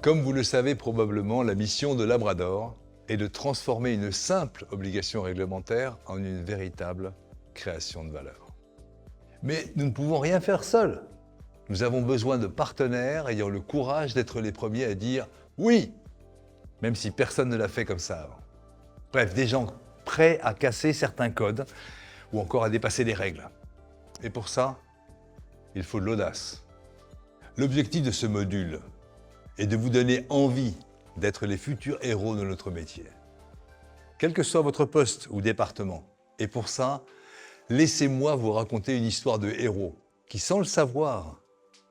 Comme vous le savez probablement, la mission de Labrador est de transformer une simple obligation réglementaire en une véritable création de valeur. Mais nous ne pouvons rien faire seuls. Nous avons besoin de partenaires ayant le courage d'être les premiers à dire « oui », même si personne ne l'a fait comme ça avant. Bref, des gens prêts à casser certains codes ou encore à dépasser les règles. Et pour ça, il faut de l'audace. L'objectif de ce module est de vous donner envie d'être les futurs héros de notre métier. Quel que soit votre poste ou département. Et pour ça, laissez-moi vous raconter une histoire de héros qui, sans le savoir,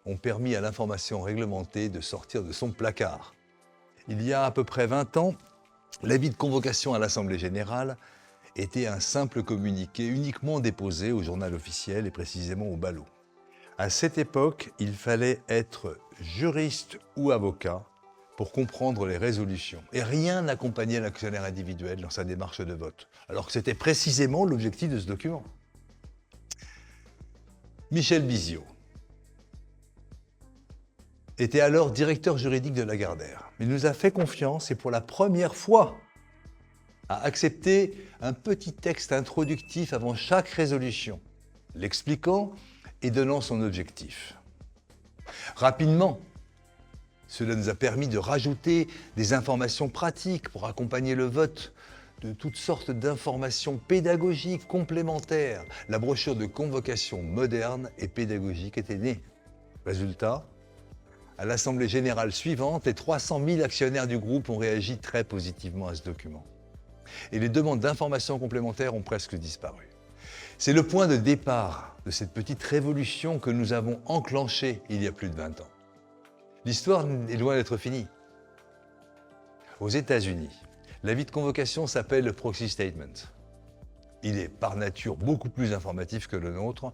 ont permis à l'information réglementée de sortir de son placard. Il y a à peu près 20 ans, l'avis de convocation à l'Assemblée générale était un simple communiqué uniquement déposé au journal officiel et précisément au ballot. À cette époque, il fallait être juriste ou avocat pour comprendre les résolutions. Et rien n'accompagnait l'actionnaire individuel dans sa démarche de vote, alors que c'était précisément l'objectif de ce document. Michel Bizio était alors directeur juridique de Lagardère. Il nous a fait confiance et pour la première fois a accepté un petit texte introductif avant chaque résolution, l'expliquant et donnant son objectif. Rapidement, cela nous a permis de rajouter des informations pratiques pour accompagner le vote, de toutes sortes d'informations pédagogiques complémentaires. La brochure de convocation moderne et pédagogique était née. Résultat, à l'Assemblée générale suivante, les 300 000 actionnaires du groupe ont réagi très positivement à ce document. Et les demandes d'informations complémentaires ont presque disparu. C'est le point de départ de cette petite révolution que nous avons enclenchée il y a plus de 20 ans. L'histoire est loin d'être finie. Aux États-Unis, l'avis de convocation s'appelle le Proxy Statement. Il est par nature beaucoup plus informatif que le nôtre,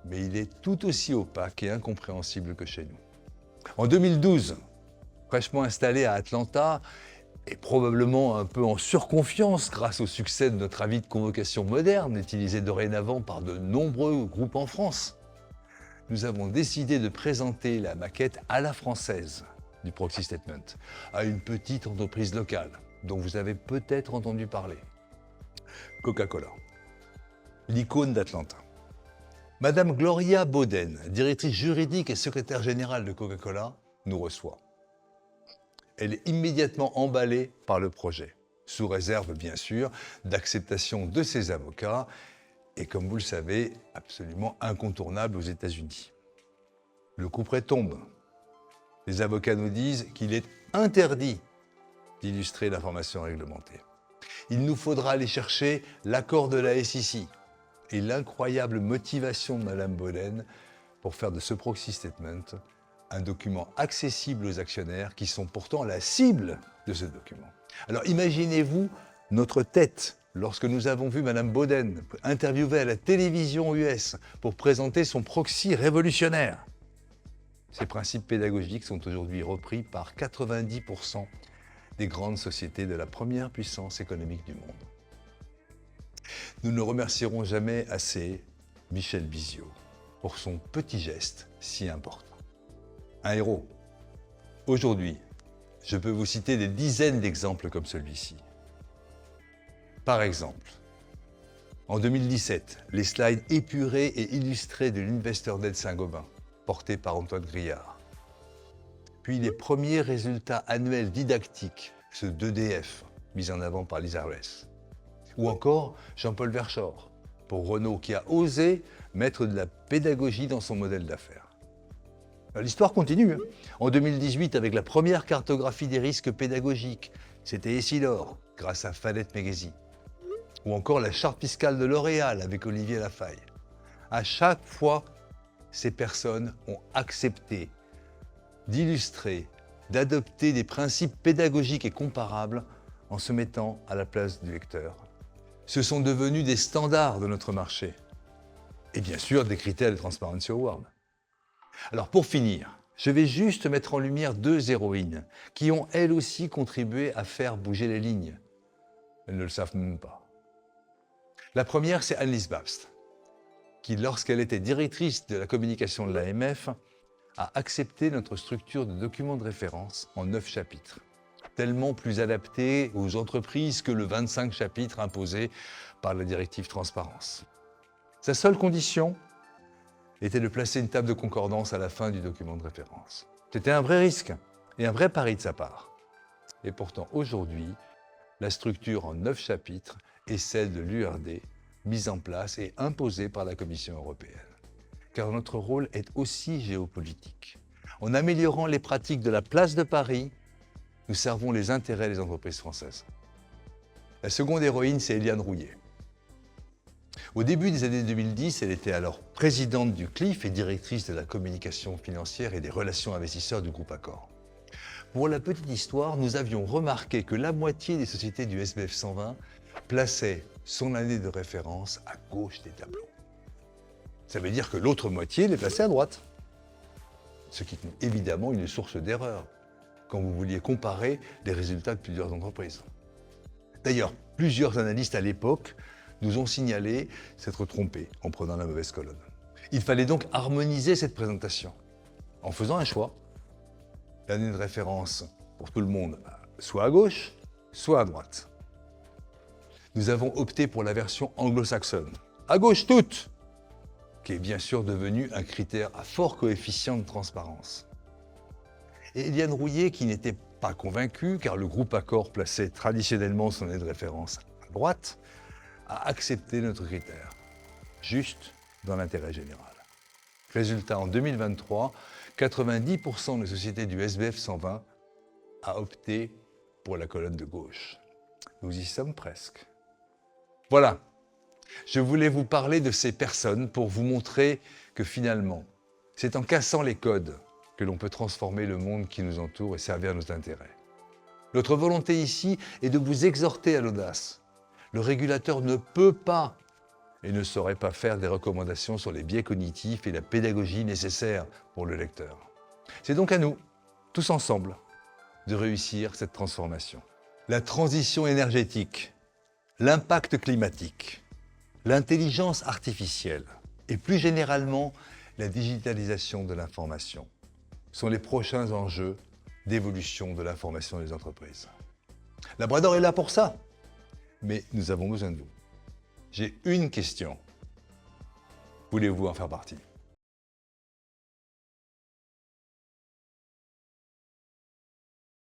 mais il est tout aussi opaque et incompréhensible que chez nous. En 2012, fraîchement installé à Atlanta, et probablement un peu en surconfiance grâce au succès de notre avis de convocation moderne, utilisé dorénavant par de nombreux groupes en France, nous avons décidé de présenter la maquette à la française du Proxy Statement à une petite entreprise locale dont vous avez peut-être entendu parler. Coca-Cola, l'icône d'Atlanta. Madame Gloria Bauden, directrice juridique et secrétaire générale de Coca-Cola, nous reçoit. Elle est immédiatement emballée par le projet, sous réserve bien sûr d'acceptation de ses avocats et comme vous le savez, absolument incontournable aux États-Unis. Le couperet tombe. Les avocats nous disent qu'il est interdit d'illustrer l'information réglementée. Il nous faudra aller chercher l'accord de la SEC et l'incroyable motivation de Madame Bauden pour faire de ce Proxy Statement un document accessible aux actionnaires qui sont pourtant la cible de ce document. Alors imaginez-vous notre tête lorsque nous avons vu Madame Bauden interviewée à la télévision US pour présenter son proxy révolutionnaire. Ces principes pédagogiques sont aujourd'hui repris par 90% des grandes sociétés de la première puissance économique du monde. Nous ne remercierons jamais assez Michel Bizio pour son petit geste si important. Un héros. Aujourd'hui, je peux vous citer des dizaines d'exemples comme celui-ci. Par exemple, en 2017, les slides épurés et illustrés de l'Investor Day de Saint-Gobain, portés par Antoine Griard. Puis les premiers résultats annuels didactiques, ceux d'EDF, mis en avant par Lisa Ress. Ou encore Jean-Paul Verschoor, pour Renault, qui a osé mettre de la pédagogie dans son modèle d'affaires. L'histoire continue. En 2018, avec la première cartographie des risques pédagogiques, c'était Essilor, grâce à Fadette Megesi. Ou encore la charte fiscale de L'Oréal avec Olivier Lafaille. À chaque fois, ces personnes ont accepté d'illustrer, d'adopter des principes pédagogiques et comparables en se mettant à la place du lecteur. Ce sont devenus des standards de notre marché. Et bien sûr, des critères de Transparency Award. Alors pour finir, je vais juste mettre en lumière deux héroïnes qui ont elles aussi contribué à faire bouger les lignes. Elles ne le savent même pas. La première, c'est Annelies Babst, qui, lorsqu'elle était directrice de la communication de l'AMF, a accepté notre structure de document de référence en 9 chapitres, tellement plus adapté aux entreprises que le 25 chapitres imposé par la directive transparence. Sa seule condition était de placer une table de concordance à la fin du document de référence. C'était un vrai risque et un vrai pari de sa part. Et pourtant, aujourd'hui, la structure en 9 chapitres est celle de l'URD, mise en place et imposée par la Commission européenne. Car notre rôle est aussi géopolitique. En améliorant les pratiques de la place de Paris, nous servons les intérêts des entreprises françaises. La seconde héroïne, c'est Éliane Rouillet. Au début des années 2010, elle était alors présidente du CLIF et directrice de la communication financière et des relations investisseurs du groupe Accor. Pour la petite histoire, nous avions remarqué que la moitié des sociétés du SBF 120 plaçaient son année de référence à gauche des tableaux. Ça veut dire que l'autre moitié les plaçait à droite. Ce qui est évidemment une source d'erreur quand vous vouliez comparer les résultats de plusieurs entreprises. D'ailleurs, plusieurs analystes à l'époque nous ont signalé s'être trompés en prenant la mauvaise colonne. Il fallait donc harmoniser cette présentation en faisant un choix. L'année de référence pour tout le monde, soit à gauche, soit à droite. Nous avons opté pour la version anglo-saxonne, à gauche toute, qui est bien sûr devenue un critère à fort coefficient de transparence. Et Éliane Rouillet, qui n'était pas convaincue, car le groupe Accor plaçait traditionnellement son année de référence à droite, a accepté notre critère, juste dans l'intérêt général. Résultat, en 2023, 90% des sociétés du SBF 120 a opté pour la colonne de gauche. Nous y sommes presque. Voilà, je voulais vous parler de ces personnes pour vous montrer que finalement, c'est en cassant les codes que l'on peut transformer le monde qui nous entoure et servir nos intérêts. Notre volonté ici est de vous exhorter à l'audace. Le régulateur ne peut pas et ne saurait pas faire des recommandations sur les biais cognitifs et la pédagogie nécessaires pour le lecteur. C'est donc à nous, tous ensemble, de réussir cette transformation. La transition énergétique, l'impact climatique, l'intelligence artificielle et plus généralement la digitalisation de l'information sont les prochains enjeux d'évolution de l'information des entreprises. Labrador est là pour ça, mais nous avons besoin de vous. J'ai une question. Voulez-vous en faire partie ?